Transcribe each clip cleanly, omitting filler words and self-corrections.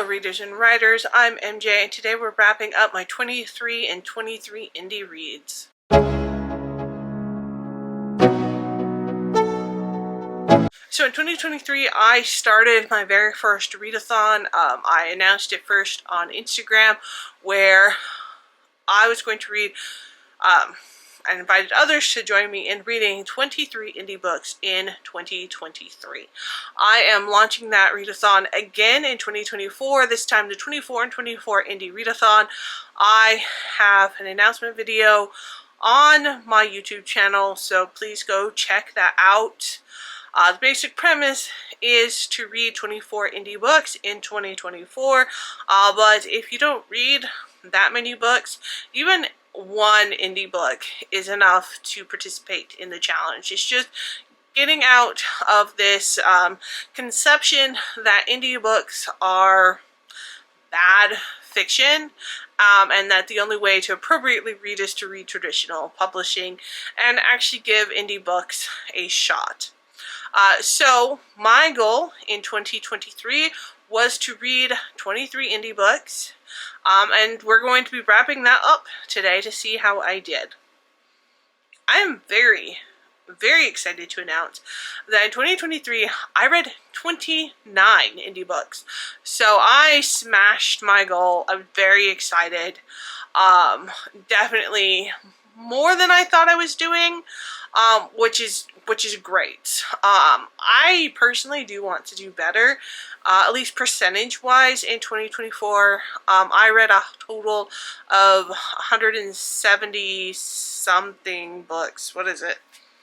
Hello readers and writers, I'm MJ and today we're wrapping up my 23 and 23 indie reads. So in 2023 I started my very first readathon. I announced it first on Instagram where I was going to read I invited others to join me in reading 23 indie books in 2023. I am launching that readathon again in 2024, this time the 24 and 24 indie readathon. I have an announcement video on my YouTube channel, so please go check that out. The basic premise is to read 24 indie books in 2024, but if you don't read that many books, even one indie book is enough to participate in the challenge. It's just getting out of this conception that indie books are bad fiction, and that the only way to appropriately read is to read traditional publishing and actually give indie books a shot. So my goal in 2023 was to read 23 indie books, and we're going to be wrapping that up today to see how I did. I am very, very excited to announce that in 2023 I read 29 indie books. So I smashed my goal. I'm very excited. Definitely more than I thought I was doing, which is great. I personally do want to do better, at least percentage-wise in 2024. I read a total of 170-something books. What is it?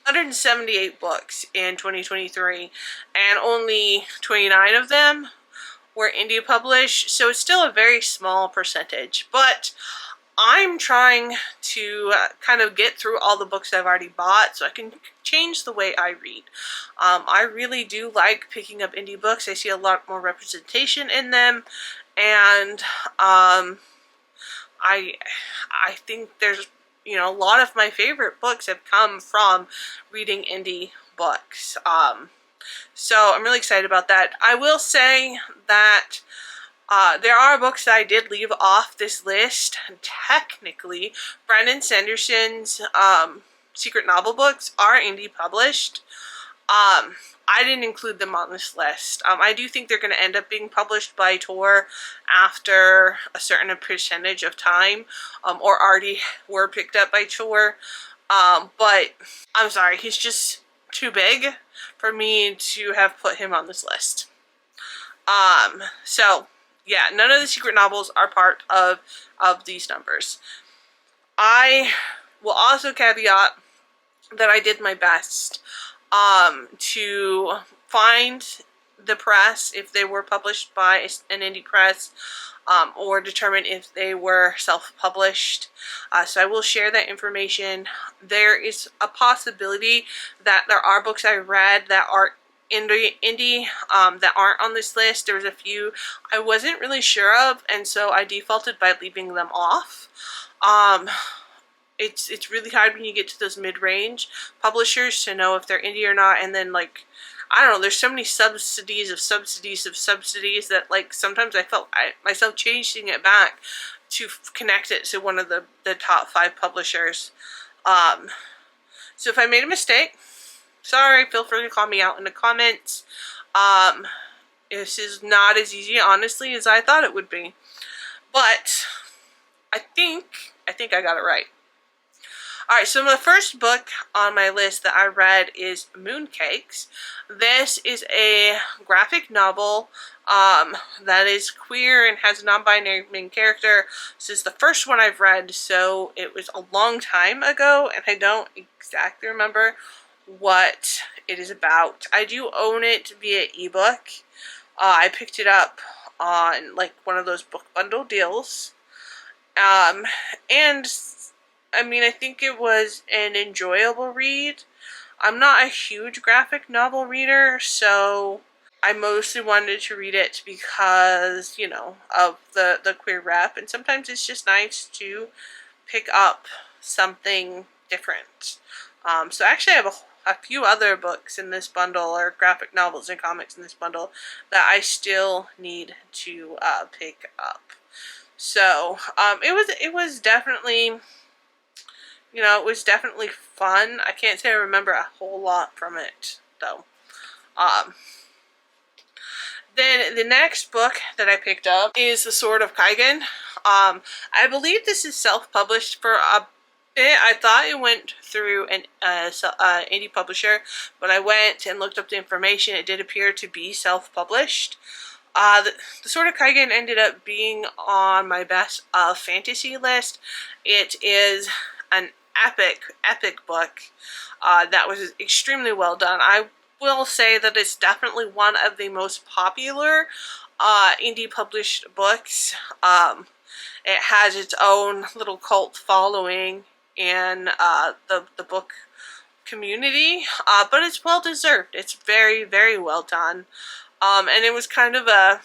178 books in 2023, and only 29 of them were indie published, so it's still a very small percentage, but I'm trying to kind of get through all the books I've already bought so I can change the way I read. I really do like picking up indie books. I see a lot more representation in them, and I think there's, a lot of my favorite books have come from reading indie books. So I'm really excited about that. I will say that there are books that I did leave off this list. Technically, Brandon Sanderson's secret novel books are indie published. I didn't include them on this list. I do think they're going to end up being published by Tor after a certain percentage of time, or already were picked up by Tor. But I'm sorry, he's just too big for me to have put him on this list. So yeah, none of the secret novels are part of these numbers. I will also caveat that I did my best to find the press if they were published by an indie press, or determine if they were self-published. So I will share that information. There is a possibility that there are books I read that are indie that aren't on this list. There was a few I wasn't really sure of, and so I defaulted by leaving them off. It's really hard when you get to those mid-range publishers to know if they're indie or not, and then, like, I don't know, there's so many subsidies of subsidies of subsidies that, like, sometimes I felt myself changing it back to connect it to one of the top 5 publishers. So if I made a mistake, sorry, feel free to call me out in the comments. This is not as easy, honestly, as I thought it would be. But I think I got it right. Alright, so the first book on my list that I read is Mooncakes. This is a graphic novel that is queer and has a non-binary main character. This is the first one I've read, so it was a long time ago, and I don't exactly remember what it is about. I do own it via ebook. I picked it up on, like, one of those book bundle deals. And I mean, I think it was an enjoyable read. I'm not a huge graphic novel reader, so I mostly wanted to read it because, of the queer rep, and sometimes it's just nice to pick up something different. So actually I a few other books in this bundle, or graphic novels and comics in this bundle, that I still need to pick up. So it was definitely, you know, it was definitely fun. I can't say I remember a whole lot from it though. Then the next book that I picked up is The Sword of Kaigen. I believe this is self-published for a bit. I thought it went through an indie publisher, but I went and looked up the information. It did appear to be self-published. The Sword of Kaigen ended up being on my best fantasy list. It is an epic book that was extremely well done. I will say that it's definitely one of the most popular indie published books. It has its own little cult following in the book community, but it's well deserved. It's very, very well done. And it was kind of a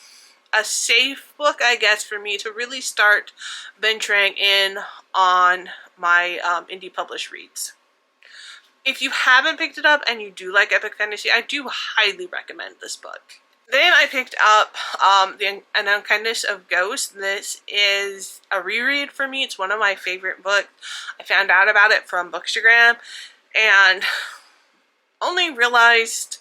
safe book, I guess, for me to really start venturing in on my indie published reads. If you haven't picked it up and you do like epic fantasy, I do highly recommend this book. Then I picked up The Unkindness of Ghosts. This is a reread for me. It's one of my favorite books. I found out about it from Bookstagram and only realized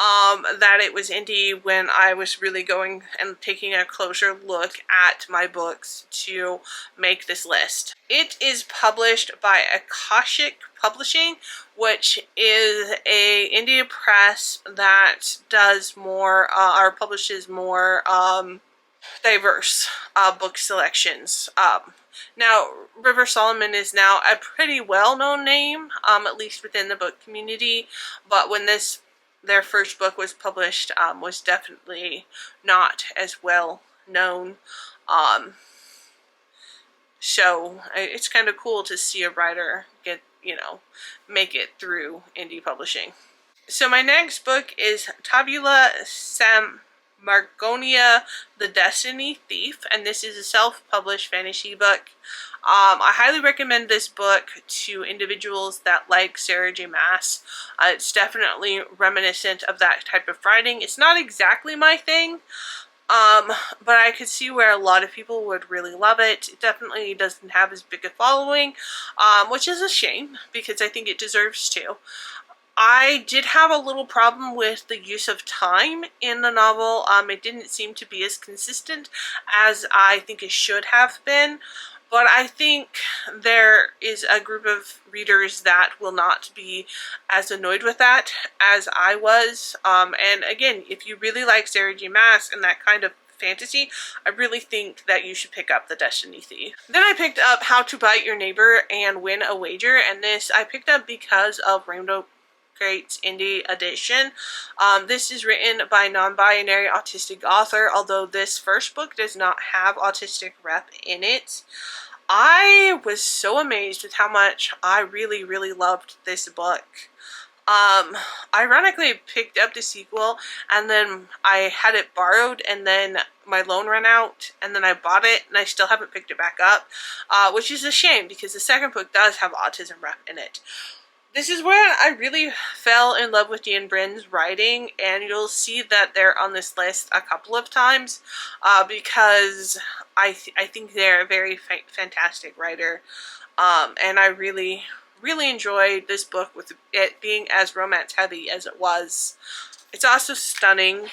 that it was indie when I was really going and taking a closer look at my books to make this list. It is published by Akashic Publishing, which is a indie press that does more or publishes more diverse book selections. Now, River Solomon is now a pretty well-known name, at least within the book community, but when their first book was published, was definitely not as well known. So it's kind of cool to see a writer make it through indie publishing. So my next book is Tabula Margonia, The Destiny Thief, and this is a self-published fantasy book. I highly recommend this book to individuals that like Sarah J. Maas. It's definitely reminiscent of that type of writing. It's not exactly my thing, but I could see where a lot of people would really love it. It definitely doesn't have as big a following, which is a shame because I think it deserves to. I did have a little problem with the use of time in the novel. It didn't seem to be as consistent as I think it should have been. But I think there is a group of readers that will not be as annoyed with that as I was. And again, if you really like Sarah J. Maas and that kind of fantasy, I really think that you should pick up The Destiny Thief. Then I picked up How to Bite Your Neighbor and Win a Wager, and this I picked up because of Rainbow Crate's indie edition. This is written by a non-binary autistic author, although this first book does not have autistic rep in it. I was so amazed with how much I really, really loved this book. Ironically, I picked up the sequel and then I had it borrowed and then my loan ran out and then I bought it and I still haven't picked it back up, which is a shame because the second book does have autism rep in it. This is where I really fell in love with Dan Brenn's writing, and you'll see that they're on this list a couple of times because I think they're a very fantastic writer, and I really, really enjoyed this book with it being as romance heavy as it was. It's also stunning.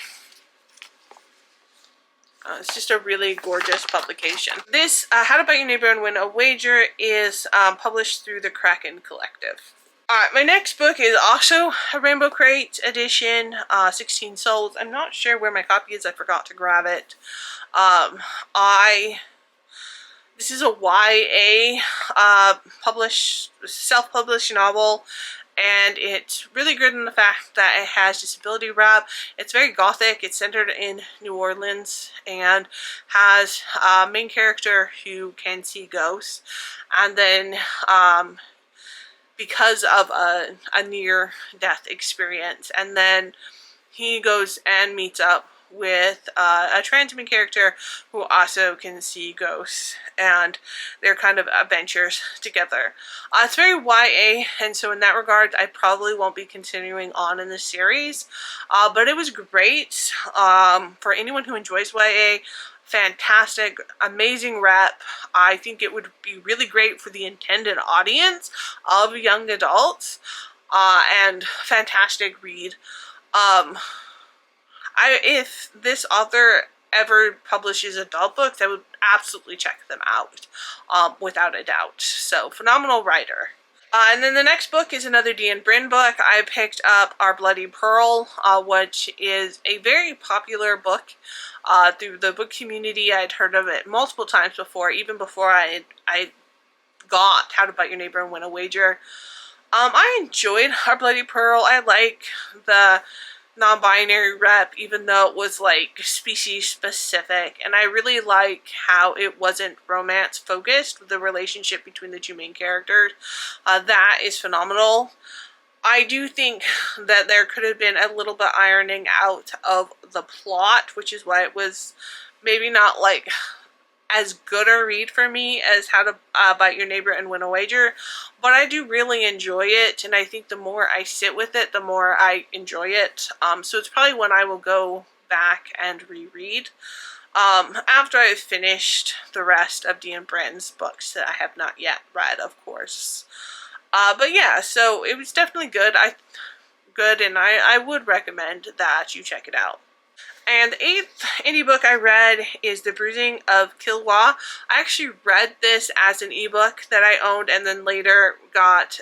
It's just a really gorgeous publication. This, How to Bite Your Neighbor and Win a Wager, is published through the Kraken Collective. My next book is also a Rainbow Crate edition, 16 Souls. I'm not sure where my copy is. I forgot to grab it. This is a YA self-published novel, and it's really good in the fact that it has disability rep. It's very gothic. It's centered in New Orleans and has a main character who can see ghosts, and then because of a near-death experience, and then he goes and meets up with a trans main character who also can see ghosts, and their kind of adventures together. It's very YA, and so in that regard, I probably won't be continuing on in the series, but it was great. For anyone who enjoys YA, fantastic, amazing rep. I think it would be really great for the intended audience of young adults, and fantastic read. If this author ever publishes adult books, I would absolutely check them out, without a doubt. So, phenomenal writer. And then the next book is another Dean Brin book. I picked up Our Bloody Pearl, which is a very popular book through the book community. I'd heard of it multiple times before, even before I got How to Bite Your Neighbor and Win a Wager. I enjoyed Our Bloody Pearl. I like the non-binary rep, even though it was like species specific, and I really like how it wasn't romance focused with the relationship between the two main characters. That is phenomenal. I do think that there could have been a little bit ironing out of the plot, which is why it was maybe not like as good a read for me as How to Bite Your Neighbor and Win a Wager, but I do really enjoy it, and I think the more I sit with it, the more I enjoy it. So it's probably one I will go back and reread after I've finished the rest of Dean Brin's books that I have not yet read, of course. But yeah, so it was definitely good. And I would recommend that you check it out. And the 8th indie book I read is The Bruising of Kilwa. I actually read this as an ebook that I owned, and then later got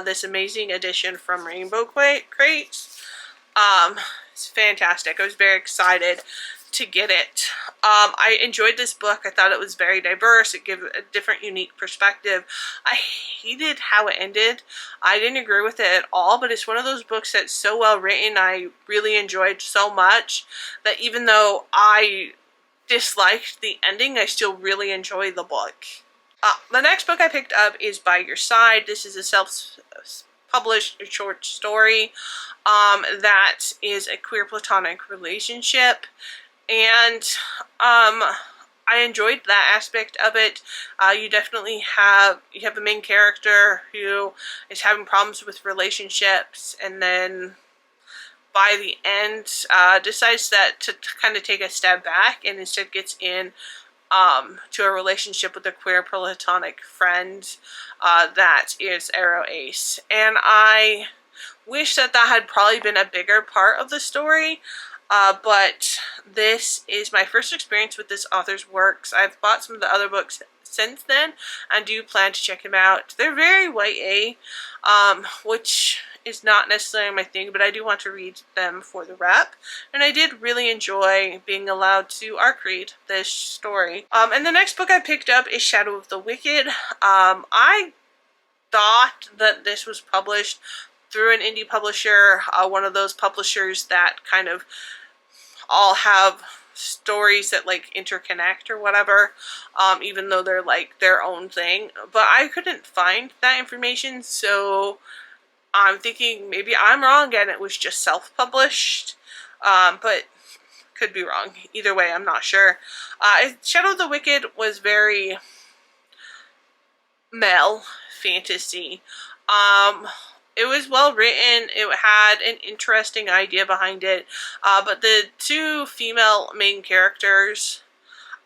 this amazing edition from Rainbow Crates. It's fantastic. I was very excited to get it. I enjoyed this book. I thought it was very diverse. It gave a different, unique perspective. I hated how it ended. I didn't agree with it at all, but it's one of those books that's so well written, I really enjoyed so much, that even though I disliked the ending, I still really enjoyed the book. The next book I picked up is By Your Side. This is a self-published short story that is a queer platonic relationship. And I enjoyed that aspect of it. You definitely have a main character who is having problems with relationships, and then by the end decides that to kind of take a step back, and instead gets in to a relationship with a queer platonic friend that is Arrow Ace. And I wish that had probably been a bigger part of the story. But this is my first experience with this author's works. I've bought some of the other books since then and do plan to check them out. They're very YA, which is not necessarily my thing, but I do want to read them for the rep. And I did really enjoy being allowed to arc read this story. And the next book I picked up is Shadow of the Wicked. I thought that this was published through an indie publisher, one of those publishers that kind of all have stories that like interconnect or whatever, even though they're like their own thing. But I couldn't find that information, so I'm thinking maybe I'm wrong and it was just self-published, but could be wrong. Either way, I'm not sure. Shadow of the Wicked was very male fantasy. It was well written. It had an interesting idea behind it. But the two female main characters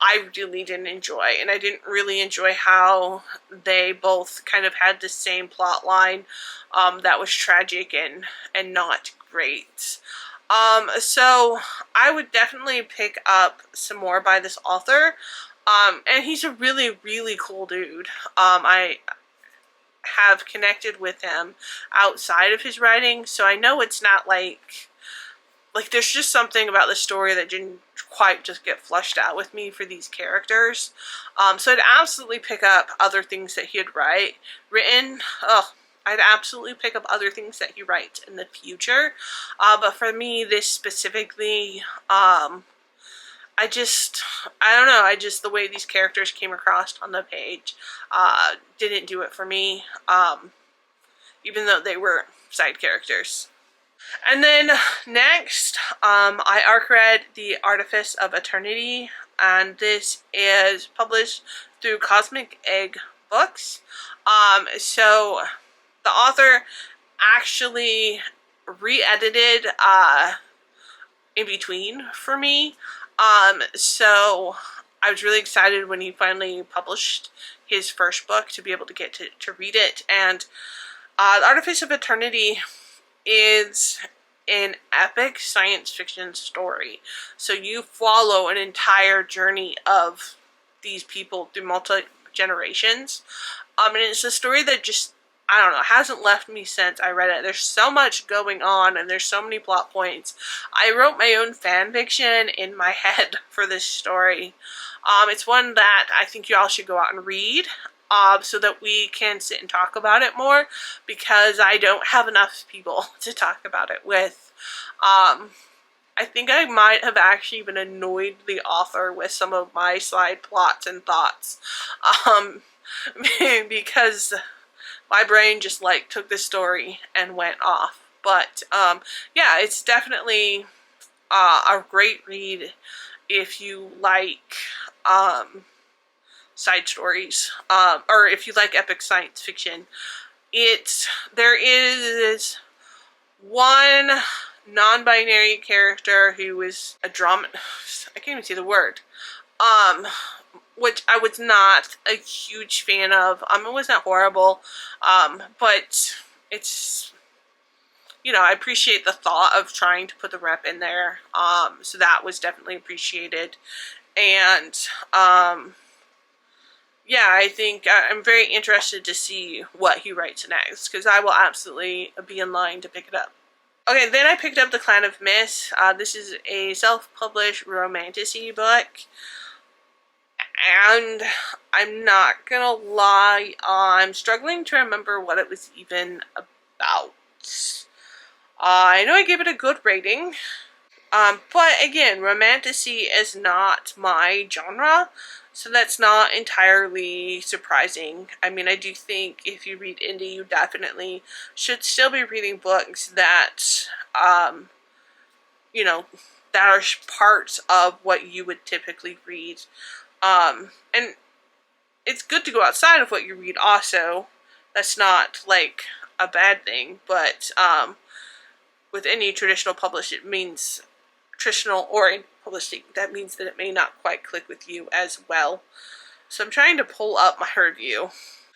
I really didn't enjoy. And I didn't really enjoy how they both kind of had the same plot line that was tragic and not great. So I would definitely pick up some more by this author. And he's a really, really cool dude. I have connected with him outside of his writing, so I know it's not like there's just something about the story that didn't quite just get flushed out with me for these characters. So I'd absolutely pick up other things that he had written. I'd absolutely pick up other things that he writes in the future. But for me, this specifically, I don't know, the way these characters came across on the page didn't do it for me, even though they were side characters. And then next, I arc read The Artifice of Eternity, and this is published through Cosmic Egg Books. So the author actually re-edited in between for me. So I was really excited when he finally published his first book to be able to get to read it. And The Artifice of Eternity is an epic science fiction story. So you follow an entire journey of these people through multi-generations. And it's a story that just, I don't know, hasn't left me since I read it. There's so much going on and there's so many plot points. I wrote my own fan fiction in my head for this story. It's one that I think you all should go out and read. So that we can sit and talk about it more, because I don't have enough people to talk about it with. I think I might have actually even annoyed the author with some of my side plots and thoughts, because my brain just like took the story and went off. But yeah, it's definitely a great read if you like side stories, or if you like epic science fiction. There is one non-binary character who is a drama, I can't even see the word, which I was not a huge fan of. It wasn't horrible, but it's, you know, I appreciate the thought of trying to put the rep in there, so that was definitely appreciated. And yeah, I think I'm very interested to see what he writes next, because I will absolutely be in line to pick it up. Okay, then I picked up The Clan of Mist. This is a self-published romantasy book, and I'm not gonna lie, I'm struggling to remember what it was even about. I know I gave it a good rating, but again, romantasy is not my genre, so that's not entirely surprising. I mean, I do think if you read indie, you definitely should still be reading books that, you know, that are parts of what you would typically read. And it's good to go outside of what you read also. That's not, like, a bad thing, but, with any traditional publish, it means traditional or in publishing, that means that it may not quite click with you as well. So I'm trying to pull up my review.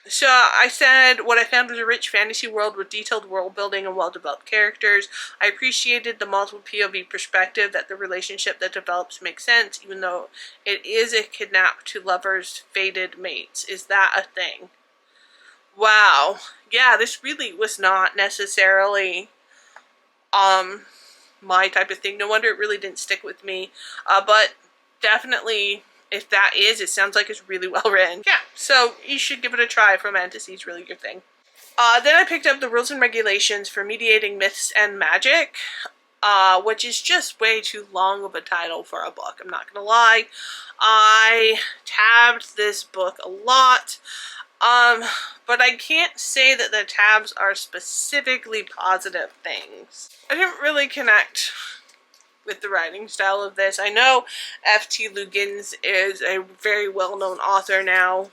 So I said, what I found was a rich fantasy world with detailed world building and well-developed characters. I appreciated the multiple POV perspective, that the relationship that develops makes sense, even though it is a kidnap to lovers' fated mates. Is that a thing? Wow. Yeah, this really was not necessarily my type of thing. No wonder it really didn't stick with me. But definitely, if that is, it sounds like it's really well written. Yeah, so you should give it a try if romantasy is really your thing. Then I picked up The Rules and Regulations for Mediating Myths and Magic, which is just way too long of a title for a book. I'm not gonna lie. I tabbed this book a lot. But I can't say that the tabs are specifically positive things. I didn't really connect with the writing style of this. I know F.T. Lugins is a very well-known author now,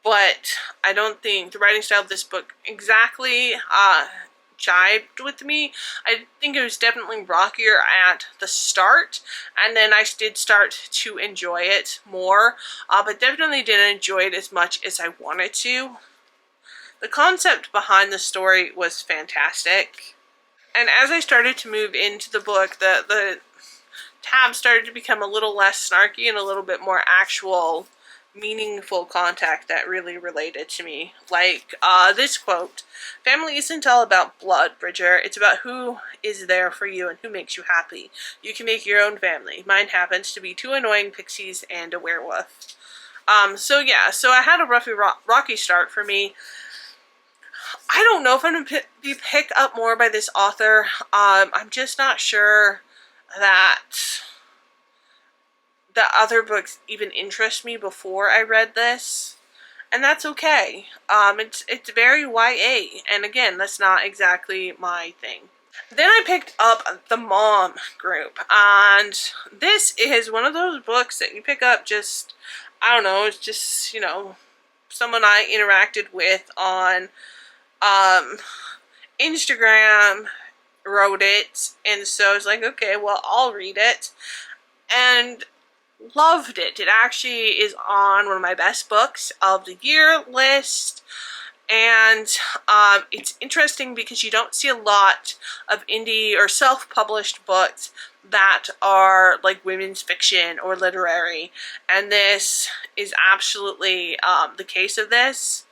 but I don't think the writing style of this book exactly jibed with me. I think it was definitely rockier at the start, and then I did start to enjoy it more, but definitely didn't enjoy it as much as I wanted to. The concept behind the story was fantastic, and as I started to move into the book, the tabs started to become a little less snarky and a little bit more actual, meaningful contact that really related to me. Like this quote, "Family isn't all about blood, Bridger. It's about who is there for you and who makes you happy. You can make your own family. Mine happens to be 2 annoying pixies and a werewolf." So yeah, so I had a rocky start for me. I don't know if I'm going to be picked up more by this author. I'm just not sure that the other books even interest me before I read this, and that's okay. It's very YA, and again, that's not exactly my thing. Then I picked up The Mom Group, and this is one of those books that you pick up just, I don't know, it's just, you know, someone I interacted with on um, Instagram wrote it, and so I was like, okay, well, I'll read it, and loved it. It actually is on one of my best books of the year list. And it's interesting because you don't see a lot of indie or self-published books that are like women's fiction or literary, and this is absolutely the case of this.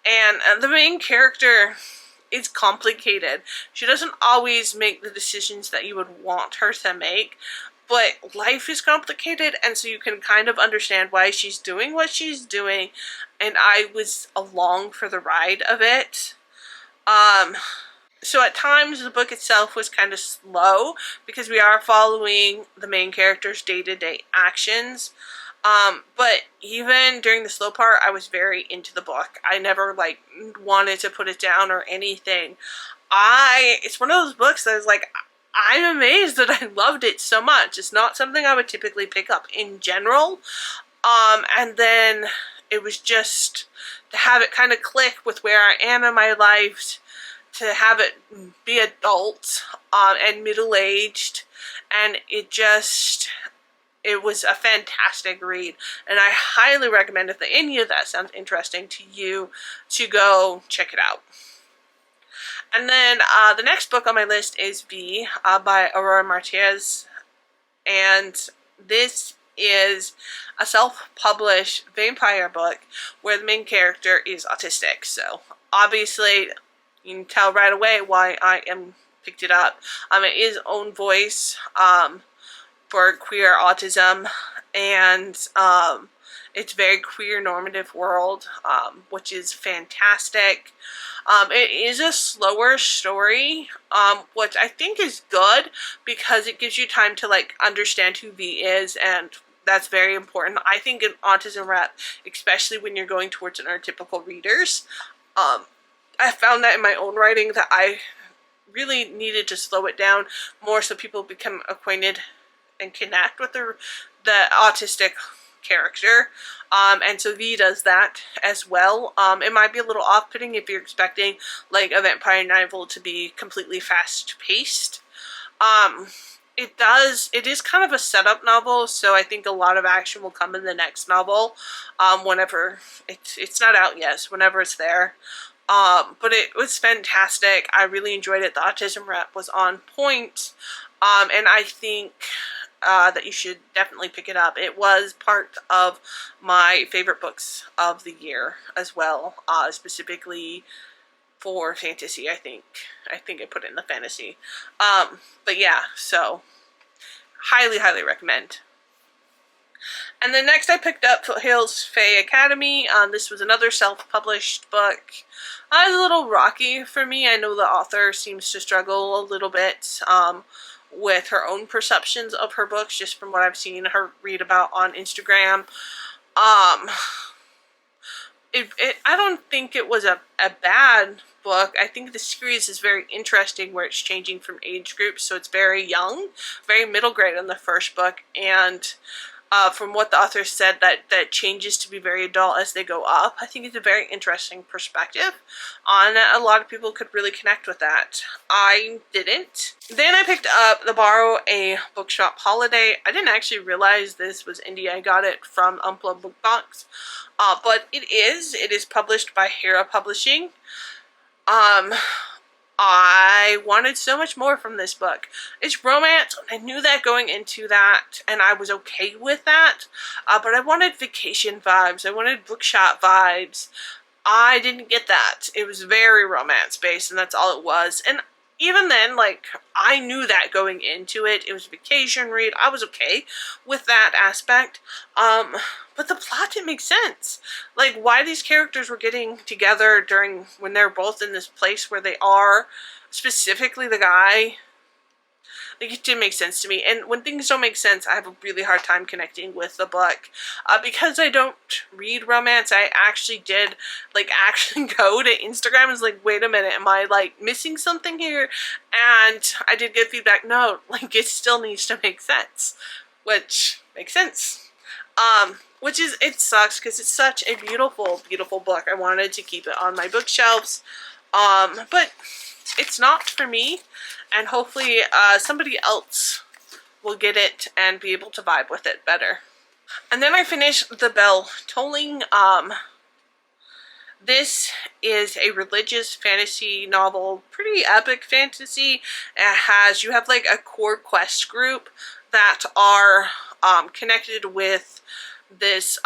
And the main character is complicated. She doesn't always make the decisions that you would want her to make, but life is complicated, and so you can kind of understand why she's doing what she's doing, and I was along for the ride of it. So at times the book itself was kind of slow because we are following the main character's day-to-day actions. But even during the slow part, I was very into the book. I never like wanted to put it down or anything. It's one of those books that is like, I'm amazed that I loved it so much. It's not something I would typically pick up in general. And then it was just to have it kind of click with where I am in my life, to have it be adult and middle-aged, and it was a fantastic read, and I highly recommend, if any of that sounds interesting to you, to go check it out. And then the next book on my list is V by Aurora Martínez, and this is a self-published vampire book where the main character is autistic. So obviously you can tell right away why I picked it up. It is own voice for queer autism, and it's very queer normative world, which is fantastic. It is a slower story, which I think is good because it gives you time to like understand who V is, and that's very important. I think in autism rep, especially when you're going towards neurotypical readers, I found that in my own writing that I really needed to slow it down more so people become acquainted and connect with the autistic character. And so V does that as well. It might be a little off-putting if you're expecting like a vampire novel to be completely fast-paced. It is kind of a setup novel, so I think a lot of action will come in the next novel, whenever it's not out yet, so whenever it's there. But it was fantastic. I really enjoyed it. The autism rep was on point, and I think that you should definitely pick it up. It was part of my favorite books of the year as well, specifically for fantasy. I think I put it in the fantasy. But yeah, so highly recommend. And then next I picked up Foothills Fae Academy. This was another self-published book. It was a little rocky for me. I know the author seems to struggle a little bit with her own perceptions of her books, just from what I've seen her read about on Instagram. I don't think it was a bad book. I think the series is very interesting where it's changing from age groups, so it's very young, very middle grade in the first book, and from what the author said, that changes to be very adult as they go up. I think it's a very interesting perspective on a lot of people could really connect with that. I didn't. Then I picked up The Borrow a Bookshop Holiday. I didn't actually realize this was indie. I got it from Umpla Book Box. But it is published by Hera Publishing. I wanted so much more from this book. It's romance, and I knew that going into that, and I was okay with that, but I wanted vacation vibes. I wanted bookshop vibes. I didn't get that. It was very romance-based, and that's all it was. And even then, like, I knew that going into it. It was a vacation read. I was okay with that aspect. But the plot didn't make sense. Like, why these characters were getting together when they're both in this place where they are, specifically the guy. Like, it didn't make sense to me. And when things don't make sense, I have a really hard time connecting with the book. Because I don't read romance, I actually did, like, actually go to Instagram and was like, wait a minute, am I, like, missing something here? And I did get feedback, no, like, it still needs to make sense. Which makes sense. Which is, it sucks because it's such a beautiful, beautiful book. I wanted to keep it on my bookshelves. But it's not for me, and hopefully somebody else will get it and be able to vibe with it better. And then I finished The Bell Tolling. This is a religious fantasy novel, pretty epic fantasy. You have like a core quest group that are connected with this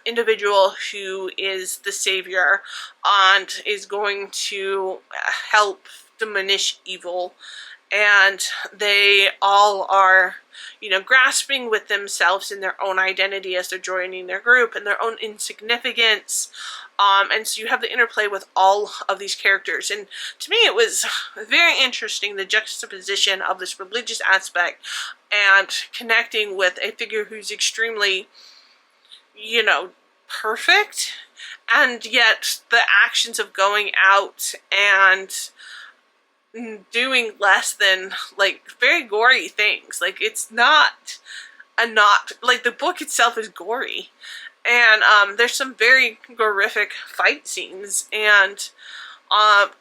individual who is the savior and is going to help diminish evil, and they all are, you know, grasping with themselves in their own identity as they're joining their group and their own insignificance. And so you have the interplay with all of these characters, and to me it was very interesting, the juxtaposition of this religious aspect and connecting with a figure who's extremely, you know, perfect, and yet the actions of going out and doing less than, like, very gory things. Like, it's not like, the book itself is gory, and there's some very horrific fight scenes, and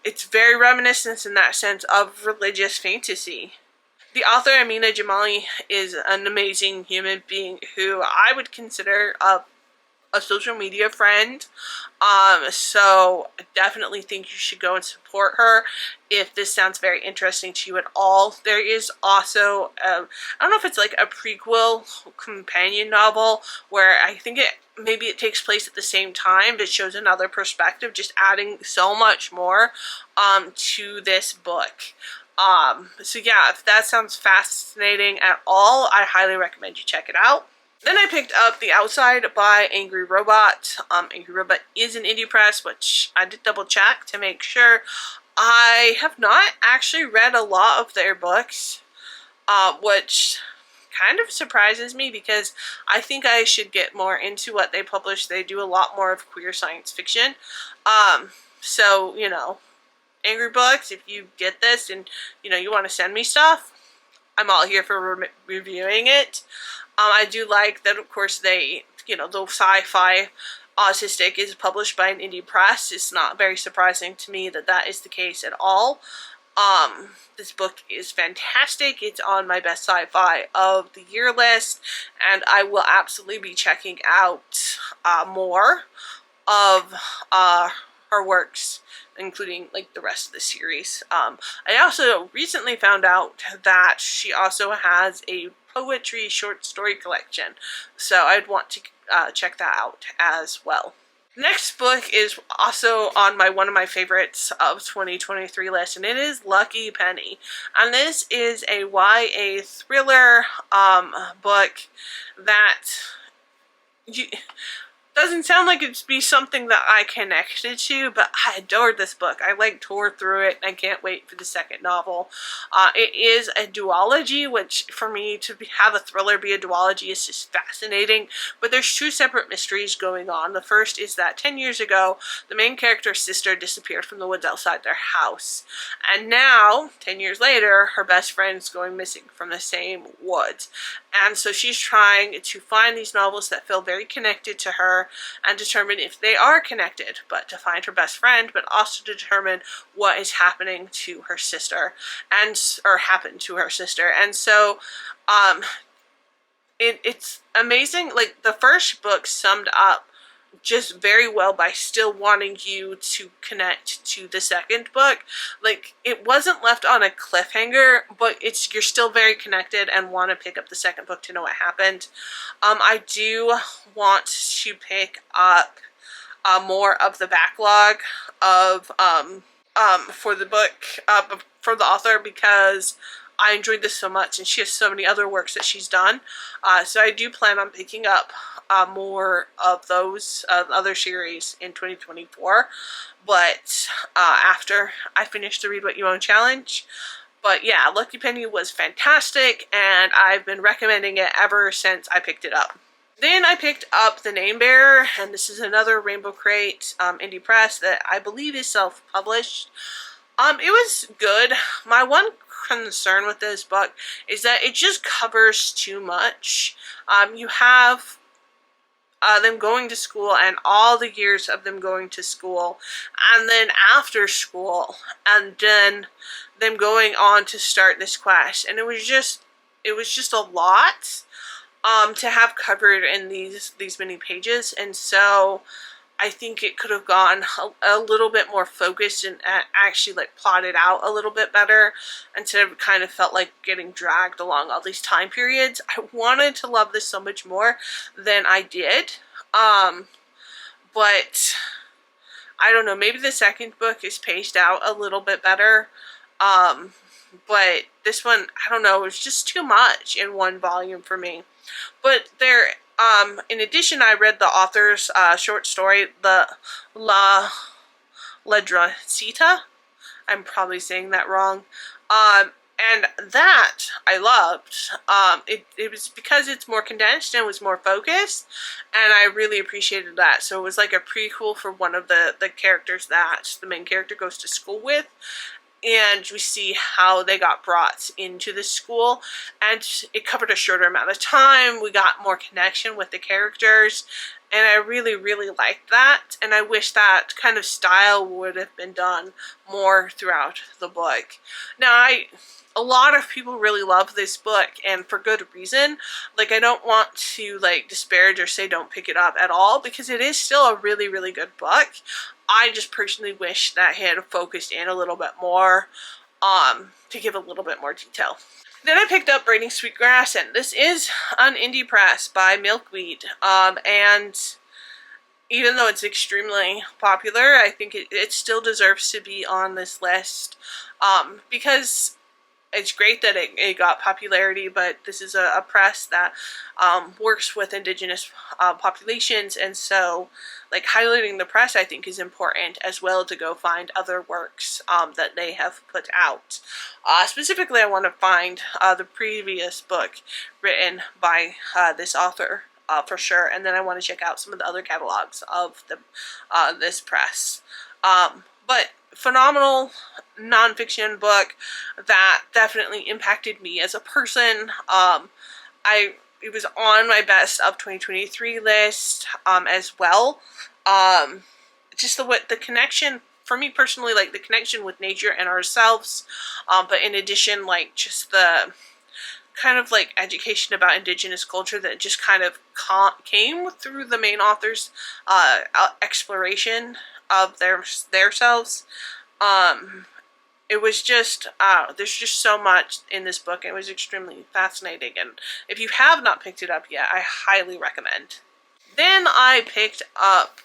it's very reminiscent in that sense of religious fantasy. The author, Amina Jamali, is an amazing human being who I would consider a social media friend. So I definitely think you should go and support her if this sounds very interesting to you at all. There is also, I don't know if it's like a prequel companion novel where I think maybe it takes place at the same time, but shows another perspective, just adding so much more to this book. So yeah, if that sounds fascinating at all, I highly recommend you check it out. Then I picked up The Outside by Angry Robot. Angry Robot is an indie press, which I did double check to make sure. I have not actually read a lot of their books, which kind of surprises me because I think I should get more into what they publish. They do a lot more of queer science fiction. So, you know, Angry Books, if you get this and, you know, you want to send me stuff, I'm all here for reviewing it. I do like that, of course, they, you know, the sci-fi Autistic is published by an indie press. It's not very surprising to me that that is the case at all. This book is fantastic. It's on my best sci-fi of the year list, and I will absolutely be checking out more of her works, including like the rest of the series. I also recently found out that she also has a poetry short story collection, so I'd want to check that out as well. Next book is also on one of my favorites of 2023 list, and it is Lucky Penny. And this is a YA thriller book that doesn't sound like it'd be something that I connected to, but I adored this book. I like tore through it, and I can't wait for the second novel. It is a duology, which for me to have a thriller be a duology is just fascinating, but there's two separate mysteries going on. The first is that 10 years ago, the main character's sister disappeared from the woods outside their house, and now, 10 years later, her best friend's going missing from the same woods. And so she's trying to find these novels that feel very connected to her and determine if they are connected, but to find her best friend, but also to determine what is happening to her sister, or happened to her sister. And so it's amazing. Like, the first book summed up just very well by still wanting you to connect to the second book. Like, it wasn't left on a cliffhanger, but you're still very connected and want to pick up the second book to know what happened. I do want to pick up more of the backlog of for the book, for the author, because I enjoyed this so much, and she has so many other works that she's done. So I do plan on picking up more of those other series in 2024. But after I finish the Read What You Own challenge, But yeah, Lucky Penny was fantastic, and I've been recommending it ever since I picked it up. Then I picked up The Name Bearer, and this is another Rainbow Crate indie press that I believe is self-published. It was good. My one concern with this book is that it just covers too much. You have them going to school and all the years of them going to school, and then after school, and then them going on to start this quest, and it was just a lot to have covered in these many pages, and so I think it could have gone a little bit more focused and actually like plotted out a little bit better, instead of kind of felt like getting dragged along all these time periods. I wanted to love this so much more than I did, but I don't know, maybe the second book is paced out a little bit better, but this one, I don't know, it was just too much in one volume for me. But there, in addition, I read the author's short story, the La Ladroncita. I'm probably saying that wrong. And that I loved. It was because it's more condensed and was more focused, and I really appreciated that. So it was like a prequel for one of the characters that the main character goes to school with, and we see how they got brought into the school, and it covered a shorter amount of time. We got more connection with the characters, and I really, really liked that, and I wish that kind of style would have been done more throughout the book. Now, a lot of people really love this book, and for good reason. Like, I don't want to like disparage or say don't pick it up at all, because it is still a really, really good book. I just personally wish that he had focused in a little bit more to give a little bit more detail. Then I picked up Braiding Sweetgrass, and this is an indie press by Milkweed, and even though it's extremely popular, I think it still deserves to be on this list, because it's great that it got popularity, but this is a press that works with Indigenous populations, and so like highlighting the press, I think, is important, as well to go find other works that they have put out. Specifically, I want to find the previous book written by this author for sure, and then I want to check out some of the other catalogs of this press. But phenomenal nonfiction book that definitely impacted me as a person. It was on my best of 2023 list as well. Just the connection for me personally, like the connection with nature and ourselves, but in addition, like just the kind of like education about Indigenous culture that just kind of came through the main author's exploration of their selves. It was just, there's just so much in this book. It was extremely fascinating, and if you have not picked it up yet, I highly recommend. Then I picked up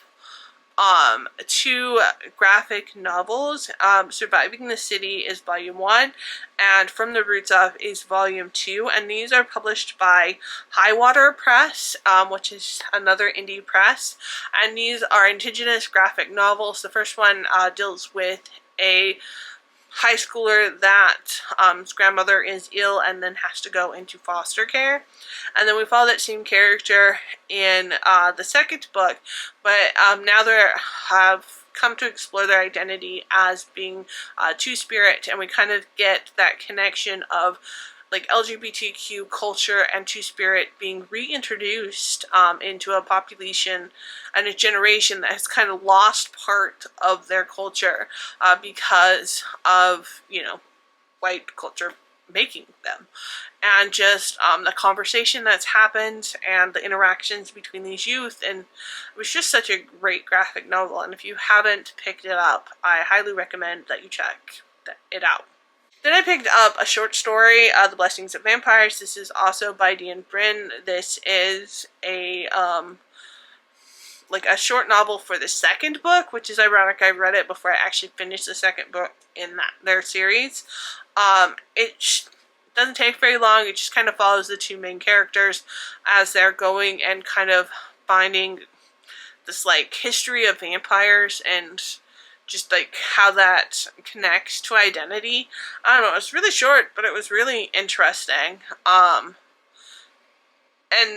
two graphic novels. Surviving the City is volume 1, and From the Roots Of is volume 2, and these are published by Highwater Press, which is another indie press, and these are Indigenous graphic novels. The first one deals with a high schooler that his grandmother is ill and then has to go into foster care, and then we follow that same character in the second book, but now they have come to explore their identity as being Two-Spirit, and we kind of get that connection of like LGBTQ culture and Two-Spirit being reintroduced into a population and a generation that has kind of lost part of their culture because of, white culture making them. And just the conversation that's happened and the interactions between these youth, and it was just such a great graphic novel, and if you haven't picked it up, I highly recommend that you check it out. Then I picked up a short story, The Blessings of Vampires. This is also by Dean Brin. This is a a short novel for the second book, which is ironic. I read it before I actually finished the second book in their series. It doesn't take very long. It just kind of follows the two main characters as they're going and kind of finding this like history of vampires and just like how that connects to identity. I don't know, it's really short, but it was really interesting. And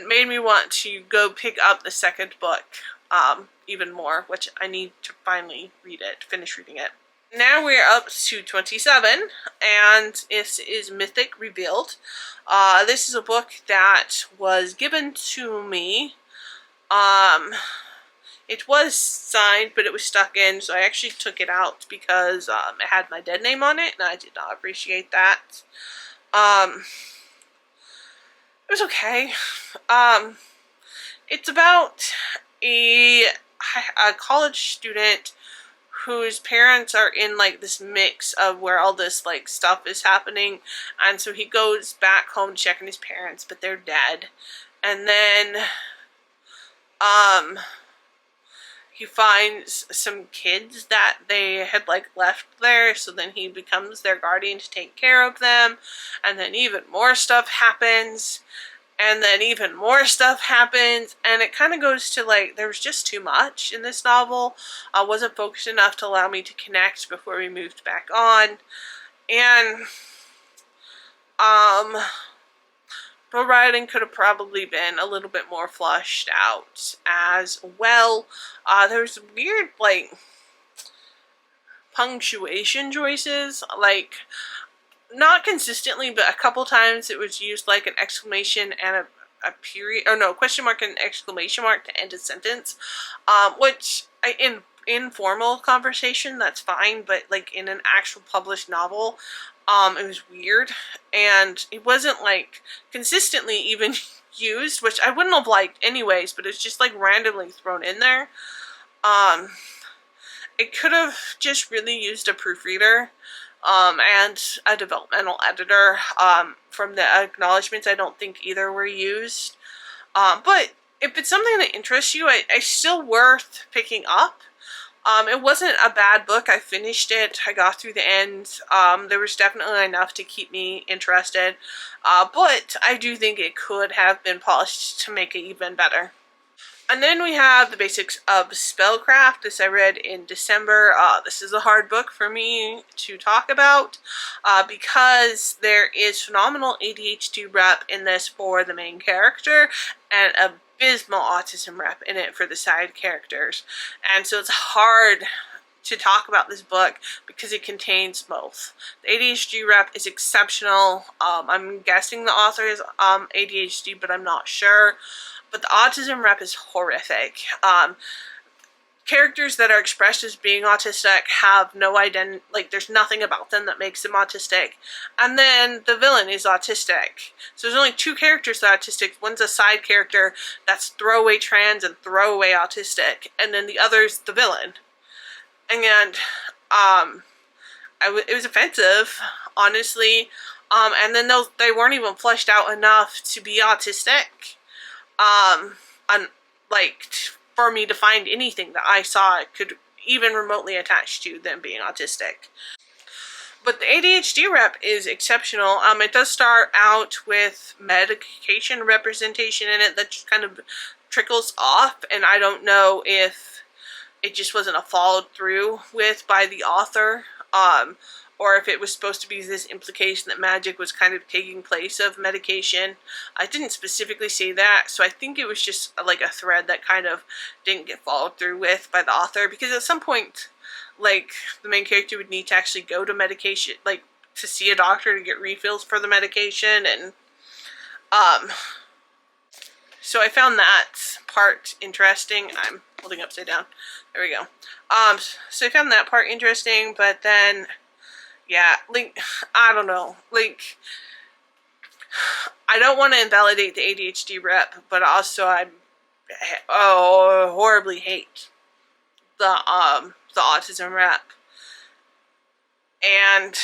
made me want to go pick up the second book even more, which I need to finally finish reading it. Now we're up to 27, and this is Mythic Revealed. This is a book that was given to me. It was signed, but it was stuck in, so I actually took it out because it had my dead name on it, and I did not appreciate that. It was okay. It's about a college student whose parents are in like this mix of where all this like stuff is happening, and so he goes back home to check on his parents, but they're dead. And then he finds some kids that they had like left there, so then he becomes their guardian to take care of them, and then even more stuff happens, and then even more stuff happens, and it kind of goes to like, there was just too much in this novel. I wasn't focused enough to allow me to connect before we moved back on, and the writing could have probably been a little bit more flushed out as well. There's weird, like, punctuation choices, like, not consistently, but a couple times it was used like an exclamation and a period, or no, question mark and exclamation mark to end a sentence, which in informal conversation, that's fine, but like in an actual published novel, it was weird, and it wasn't like consistently even used, which I wouldn't have liked anyways, but it's just like randomly thrown in there. It could have just really used a proofreader and a developmental editor. From the acknowledgments, I don't think either were used. But if it's something that interests you, it's still worth picking up. It wasn't a bad book. I finished it. I got through the end. There was definitely enough to keep me interested. But I do think it could have been polished to make it even better. And then we have The Basics of Spellcraft. This I read in December. This is a hard book for me to talk about because there is phenomenal ADHD rep in this for the main character and abysmal autism rep in it for the side characters. And so it's hard to talk about this book because it contains both. The ADHD rep is exceptional. I'm guessing the author is ADHD, but I'm not sure. But the autism rep is horrific. Characters that are expressed as being autistic have no identity, like there's nothing about them that makes them autistic. And then the villain is autistic. So there's only two characters that are autistic. One's a side character that's throwaway trans and throwaway autistic. And then the other's the villain. And it was offensive, honestly. And then they weren't even fleshed out enough to be autistic. For me to find anything that I saw could even remotely attach to them being autistic. But the ADHD rep is exceptional. It does start out with medication representation in it that just kind of trickles off, and I don't know if it just wasn't followed through with by the author, or if it was supposed to be this implication that magic was kind of taking place of medication. I didn't specifically say that, so I think it was just like a thread that kind of didn't get followed through with by the author, because at some point, like, the main character would need to actually go to medication, like, to see a doctor to get refills for the medication, and, so I found that part interesting. I'm holding upside down. There we go. So I found that part interesting, but then, yeah, like, I don't know, like, I don't want to invalidate the ADHD rep, but also I horribly hate the autism rep, and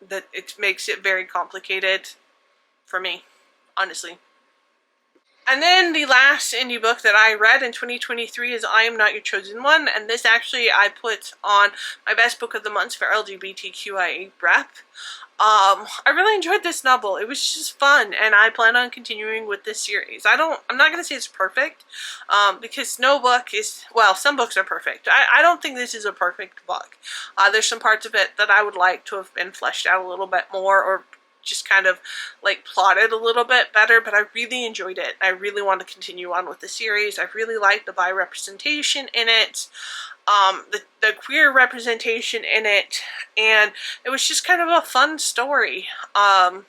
that it makes it very complicated for me, honestly. And then the last indie book that I read in 2023 is I Am Not Your Chosen One, and this actually I put on my best book of the month for LGBTQIA rep. I really enjoyed this novel. It was just fun, and I plan on continuing with this series. I'm not going to say it's perfect, because no book is, well, some books are perfect. I don't think this is a perfect book. There's some parts of it that I would like to have been fleshed out a little bit more, or just kind of like plotted a little bit better, but I really enjoyed it. I really want to continue on with the series. I really liked the bi-representation in it, the queer representation in it, and it was just kind of a fun story. And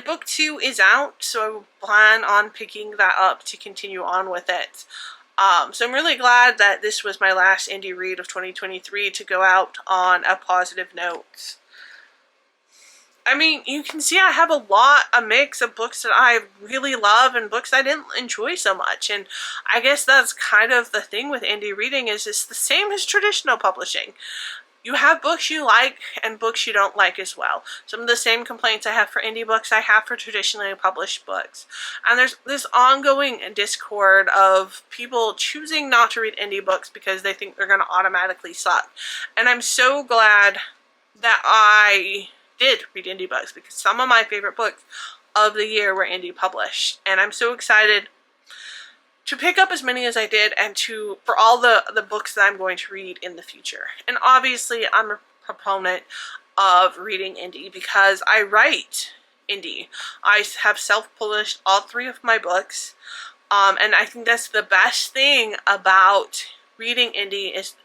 book 2 is out, so I plan on picking that up to continue on with it. So I'm really glad that this was my last indie read of 2023 to go out on a positive note. I mean, you can see I have a mix of books that I really love and books I didn't enjoy so much. And I guess that's kind of the thing with indie reading, is it's the same as traditional publishing. You have books you like and books you don't like as well. Some of the same complaints I have for indie books I have for traditionally published books. And there's this ongoing discord of people choosing not to read indie books because they think they're going to automatically suck. And I'm so glad that I did read indie books, because some of my favorite books of the year were indie published, and I'm so excited to pick up as many as I did, and for all the books that I'm going to read in the future. And obviously I'm a proponent of reading indie because I write indie. I have self-published all 3 of my books, and I think that's the best thing about reading indie, is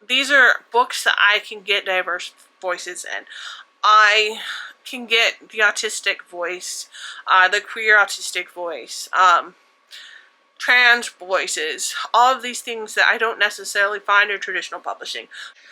these are books that I can get diverse voices in. I can get the autistic voice, the queer autistic voice, trans voices, all of these things that I don't necessarily find in traditional publishing.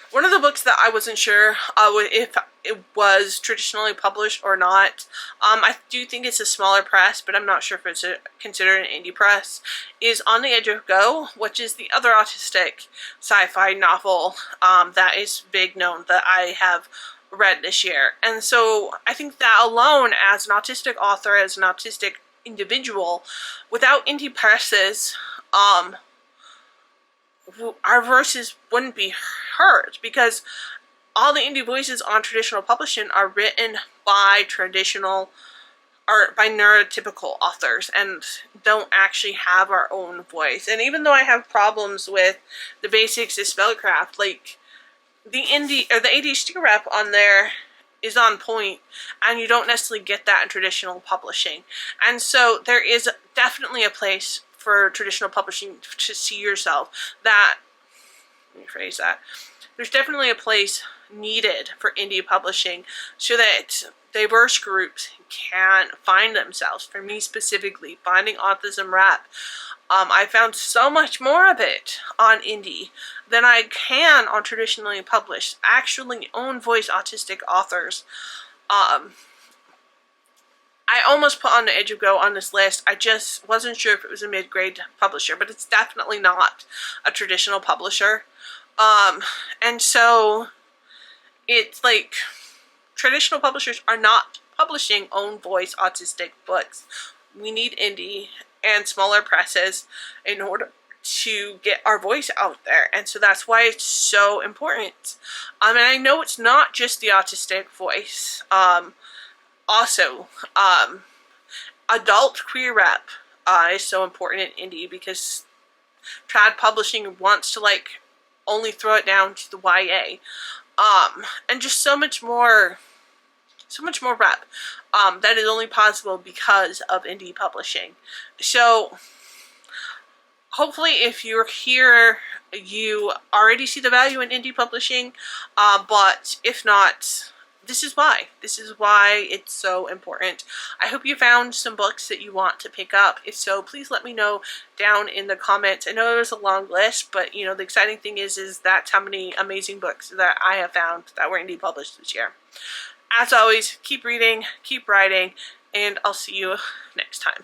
One of the books that I wasn't sure if it was traditionally published or not, I do think it's a smaller press, but I'm not sure if it's considered an indie press, is On the Edge of Go, which is the other autistic sci-fi novel that is big known that I have read this year. And so I think that alone, as an autistic author, as an autistic individual, without indie presses, our voices wouldn't be heard, because all the indie voices on traditional publishing are written by traditional or by neurotypical authors and don't actually have our own voice. And even though I have problems with the basics of spellcraft, like the indie or the ADHD rep on there is on point, and you don't necessarily get that in traditional publishing. And so there is definitely a place for traditional publishing to see yourself. Let me phrase that. There's definitely a place needed for indie publishing so that diverse groups can find themselves. For me specifically, finding autism rep, I found so much more of it on indie than I can on traditionally published, actually own voice autistic authors. I almost put On the Edge of Go on this list. I just wasn't sure if it was a mid-grade publisher, but it's definitely not a traditional publisher. And so it's like traditional publishers are not publishing own voice autistic books. We need indie and smaller presses in order to get our voice out there, and so that's why it's so important. And I know it's not just the autistic voice. Also, adult queer rep is so important in indie, because trad publishing wants to like only throw it down to the YA, and just so much more rep that is only possible because of indie publishing. So hopefully if you're here, you already see the value in indie publishing, but if not, this is why it's so important. I hope you found some books that you want to pick up. If so, please let me know down in the comments. I know it was a long list, but you know, the exciting thing is that's how many amazing books that I have found that were indie published this year. As always, keep reading, keep writing, and I'll see you next time.